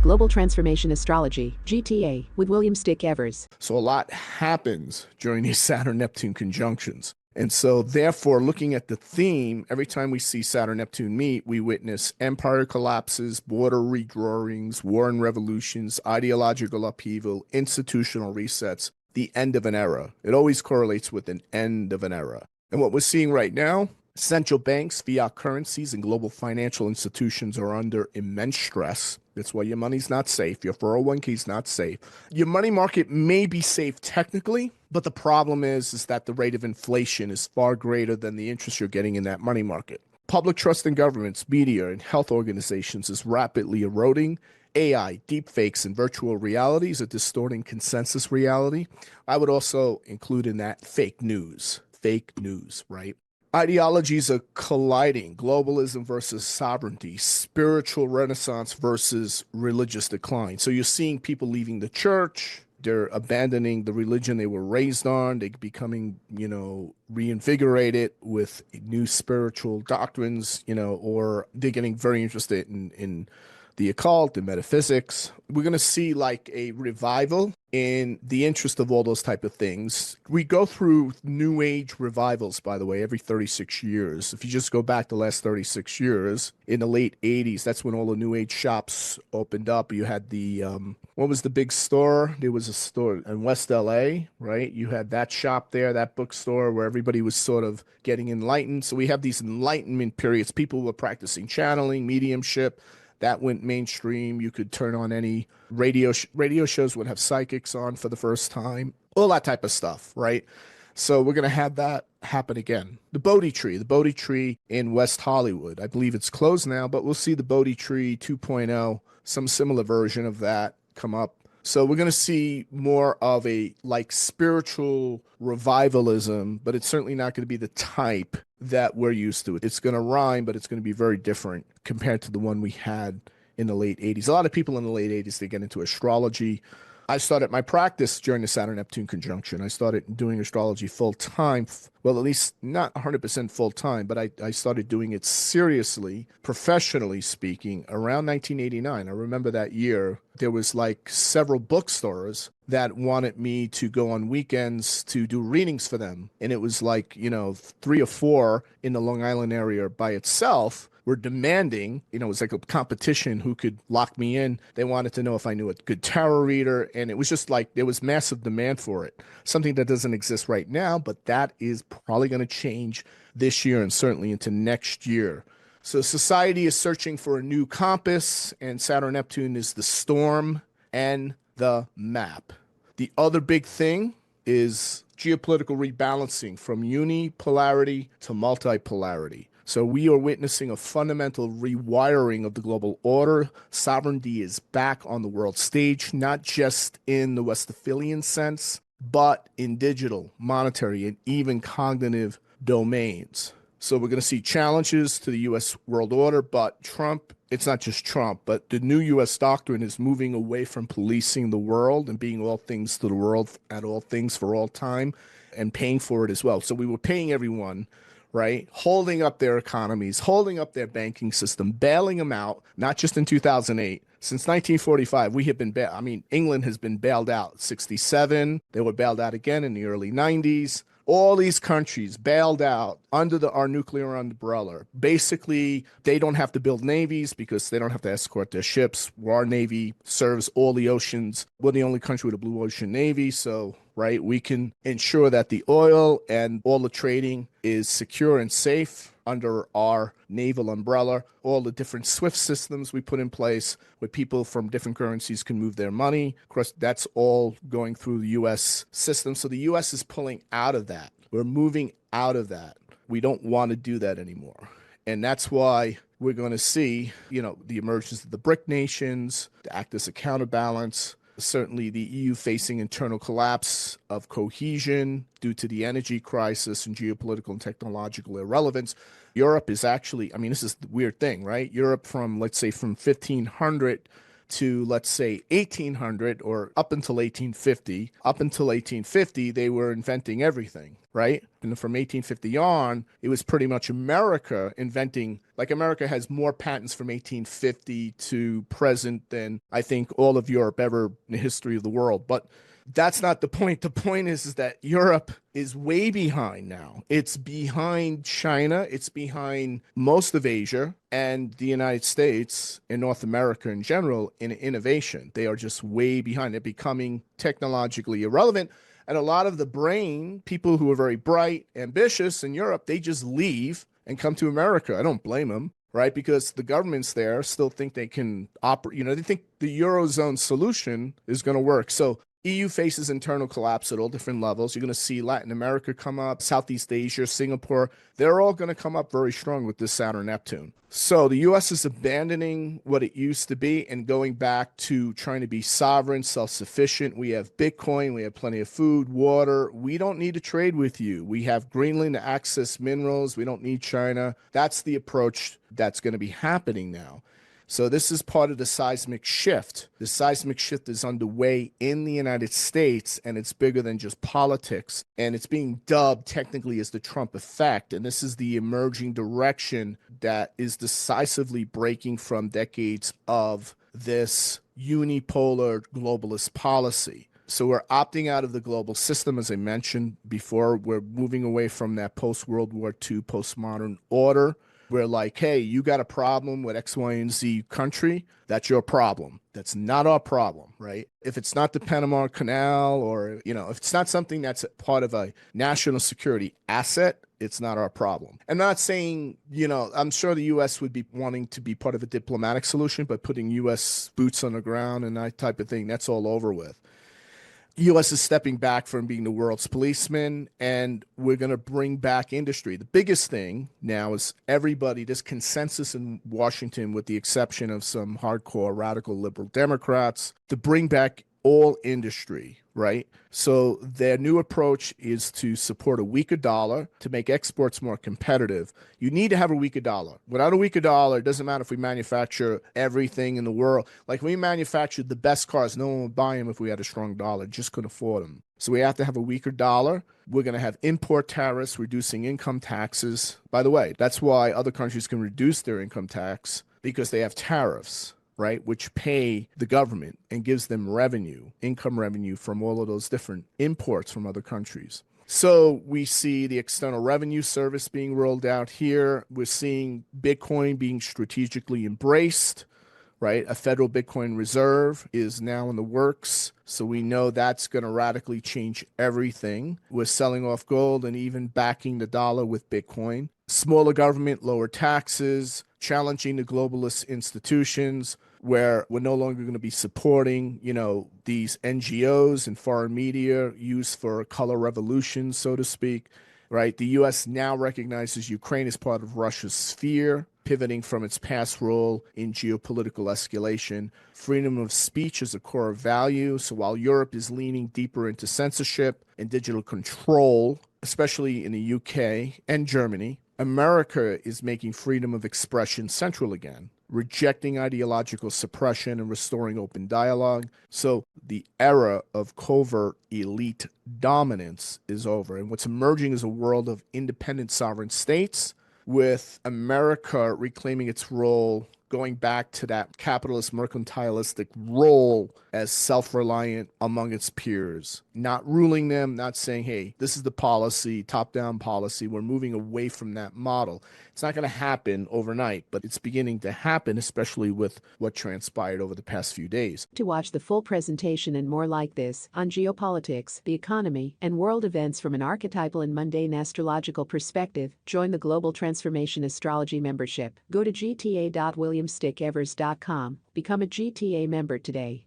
Global Transformation Astrology, GTA, with William Stickevers. So a lot happens during these Saturn-Neptune conjunctions. And so therefore, looking at the theme, every time we see Saturn-Neptune meet, we witness empire collapses, border redrawings, war and revolutions, ideological upheaval, institutional resets, the end of an era. It always correlates with an end of an era. And what we're seeing right now, central banks, fiat currencies, and global financial institutions are under immense stress. That's why your money's not safe. Your 401k is not safe. Your money market may be safe technically, but the problem is that the rate of inflation is far greater than the interest you're getting in that money market. Public trust in governments, media, and health organizations is rapidly eroding. AI, deepfakes, and virtual realities are distorting consensus reality. I would also include in that fake news, right? Ideologies are colliding, globalism versus sovereignty, spiritual renaissance versus religious decline. So you're seeing people leaving the church, they're abandoning the religion they were raised on, they're becoming, reinvigorated with new spiritual doctrines, or they're getting very interested in the occult and metaphysics. We're going to see like a revival in the interest of all those type of things. We go through new age revivals, by the way, every 36 years. If you just go back the last 36 years, in the late 80s, that's when all the new age shops opened up. You had the, what was the big store? There was a store in West LA, right? You had that shop there, that bookstore where everybody was sort of getting enlightened. So we have these enlightenment periods. People were practicing channeling, mediumship. That went mainstream. You could turn on any radio shows would have psychics on for the first time, all that type of stuff, right? So we're going to have that happen again. The Bodhi tree in West Hollywood. I believe it's closed now, but we'll see the Bodhi tree 2.0, some similar version of that come up. So we're going to see more of a like spiritual revivalism, but it's certainly not going to be the type that we're used to. It's going to rhyme, but it's going to be very different compared to the one we had in the late 80s. A lot of people in the late 80s, they get into astrology. I started my practice during the Saturn-Neptune conjunction. I started doing astrology full-time. Well, at least not 100% full-time, but I started doing it seriously, professionally speaking, around 1989. I remember that year, there was like several bookstores that wanted me to go on weekends to do readings for them. And it was like, 3 or 4 in the Long Island area by itself were demanding, it was like a competition who could lock me in. They wanted to know if I knew a good tarot reader. And it was just like, there was massive demand for it. Something that doesn't exist right now, but that is probably going to change this year and certainly into next year. So society is searching for a new compass, and Saturn-Neptune is the storm and the map. The other big thing is geopolitical rebalancing from unipolarity to multipolarity. So we are witnessing a fundamental rewiring of the global order. Sovereignty is back on the world stage, not just in the Westphalian sense, but in digital, monetary, and even cognitive domains. So we're going to see challenges to the U.S. world order, but Trump, it's not just Trump, but the new U.S. doctrine is moving away from policing the world and being all things to the world at all things for all time and paying for it as well. So we were paying everyone, right? Holding up their economies, holding up their banking system, bailing them out, not just in 2008. Since 1945, we have been, England has been bailed out. 67, they were bailed out again in the early 90s. All these countries bailed out under our nuclear umbrella. Basically, they don't have to build navies because they don't have to escort their ships. Our Navy serves all the oceans. We're the only country with a blue ocean Navy, so right, we can ensure that the oil and all the trading is secure and safe under our naval umbrella. All the different SWIFT systems we put in place where people from different currencies can move their money. Of course, that's all going through the U.S. system. So the U.S. is pulling out of that. We're moving out of that. We don't want to do that anymore. And that's why we're going to see, the emergence of the BRIC nations to act as a counterbalance. Certainly the EU facing internal collapse of cohesion due to the energy crisis and geopolitical and technological irrelevance. Europe is actually, this is the weird thing, right? Europe from 1500 to, let's say, 1800 or up until 1850. Up until 1850, they were inventing everything. right? And from 1850 on, it was pretty much America inventing, like America has more patents from 1850 to present than I think all of Europe ever in the history of the world. But that's not the point. The point is that Europe is way behind now. It's behind China, it's behind most of Asia and the United States and North America in general in innovation. They are just way behind. They're becoming technologically irrelevant. And a lot of the brain, people who are very bright, ambitious in Europe, they just leave and come to America. I don't blame them, right? Because the governments there still think they can operate, they think the Eurozone solution is going to work. So EU faces internal collapse at all different levels. You're going to see Latin America come up, Southeast Asia, Singapore. They're all going to come up very strong with this Saturn-Neptune. So the U.S. is abandoning what it used to be and going back to trying to be sovereign, self-sufficient. We have Bitcoin. We have plenty of food, water. We don't need to trade with you. We have Greenland to access minerals. We don't need China. That's the approach that's going to be happening now. So this is part of the seismic shift. The seismic shift is underway in the United States, and it's bigger than just politics. And it's being dubbed technically as the Trump effect. And this is the emerging direction that is decisively breaking from decades of this unipolar globalist policy. So we're opting out of the global system, as I mentioned before. We're moving away from that post-World War II, postmodern order. We're like, hey, you got a problem with X, Y, and Z country. That's your problem. That's not our problem, right? If it's not the Panama Canal or, if it's not something that's part of a national security asset, it's not our problem. I'm not saying, I'm sure the U.S. would be wanting to be part of a diplomatic solution, but putting U.S. boots on the ground and that type of thing, that's all over with. U.S. is stepping back from being the world's policeman, and we're going to bring back industry. The biggest thing now is there's consensus in Washington, with the exception of some hardcore radical liberal Democrats, to bring back all industry, right? So their new approach is to support a weaker dollar to make exports more competitive. You need to have a weaker dollar. Without a weaker dollar, it doesn't matter if we manufacture everything in the world. Like, we manufactured the best cars, no one would buy them if we had a strong dollar, just couldn't afford them. So we have to have a weaker dollar. We're going to have import tariffs, reducing income taxes. By the way, that's why other countries can reduce their income tax, because they have tariffs, right, which pay the government and gives them revenue, income revenue from all of those different imports from other countries. So we see the External Revenue Service being rolled out here. We're seeing Bitcoin being strategically embraced, right? A federal Bitcoin reserve is now in the works. So we know that's going to radically change everything. We're selling off gold and even backing the dollar with Bitcoin. Smaller government, lower taxes, challenging the globalist institutions, where we're no longer going to be supporting, these NGOs and foreign media used for a color revolution, so to speak, right? The U.S. now recognizes Ukraine as part of Russia's sphere, pivoting from its past role in geopolitical escalation. Freedom of speech is a core value. So while Europe is leaning deeper into censorship and digital control, especially in the UK and Germany, America is making freedom of expression central again, rejecting ideological suppression and restoring open dialogue. So the era of covert elite dominance is over. And what's emerging is a world of independent sovereign states, with America reclaiming its role, going back to that capitalist mercantilistic role as self-reliant among its peers, not ruling them, not saying, hey, this is the policy, top-down policy. We're moving away from that model. It's not going to happen overnight, but it's beginning to happen, especially with what transpired over the past few days. To watch the full presentation and more like this on geopolitics, the economy, and world events from an archetypal and mundane astrological perspective, join the Global Transformation Astrology membership. Go to gta.williamstickevers.com. Become a GTA member today.